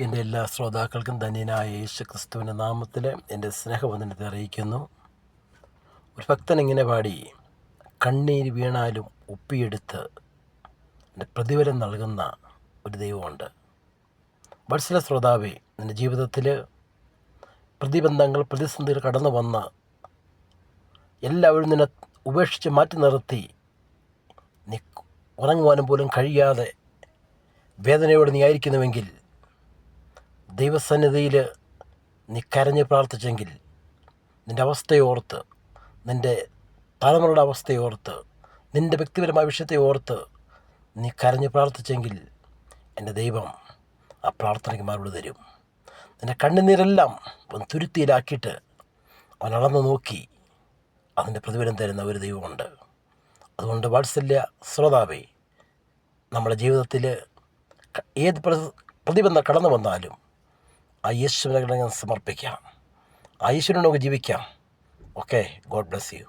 എൻ്റെ എല്ലാ ശ്രോതാക്കൾക്കും ധന്യനായ യേശു ക്രിസ്തുവിൻ്റെ നാമത്തിൽ എൻ്റെ സ്നേഹവന്ദനത്തെ അറിയിക്കുന്നു. ഒരു ഭക്തൻ ഇങ്ങനെ പാടി: കണ്ണീര് വീണാലും ഒപ്പിയെടുത്ത് എൻ്റെ പ്രതിഫലം നൽകുന്ന ഒരു ദൈവമുണ്ട്. വത്സല ശ്രോതാവേ, നിൻ്റെ ജീവിതത്തിൽ പ്രതിബന്ധങ്ങൾ, പ്രതിസന്ധികൾ കടന്നു വന്ന് എല്ലാവരും നിന്നെ ഉപേക്ഷിച്ച് മാറ്റി നിർത്തി നീ ഉറങ്ങുവാനും പോലും കഴിയാതെ വേദനയോടെ നീ ആയിരിക്കുന്നുവെങ്കിൽ, ദൈവസന്നിധിയിൽ നീ കരഞ്ഞ് പ്രാർത്ഥിച്ചെങ്കിൽ, നിൻ്റെ അവസ്ഥയോർത്ത്, നിൻ്റെ തലമുറയുടെ അവസ്ഥയോർത്ത്, നിൻ്റെ വ്യക്തിപരമായ വിഷയത്തെ ഓർത്ത് നീ കരഞ്ഞ് പ്രാർത്ഥിച്ചെങ്കിൽ, എൻ്റെ ദൈവം ആ പ്രാർത്ഥനയ്ക്ക് മറുപടി തരും. നിൻ്റെ കണ്ണുനീരെല്ലാം ഒന്ന് തുരുത്തിയിലാക്കിയിട്ട് അവൻ അളന്നു നോക്കി അതിൻ്റെ പ്രതിഫലം തരുന്ന ഒരു ദൈവമുണ്ട്. അതുകൊണ്ട് വാത്സല്യ ശ്രോതാവേ, നമ്മുടെ ജീവിതത്തിൽ ഏത് പ്രതിബന്ധം കടന്നു വന്നാലും ആ യേശുവിനെ സമർപ്പിക്കാം, ആ യേശുവിനെ നമുക്ക് ജീവിക്കാം. Okay, God bless you.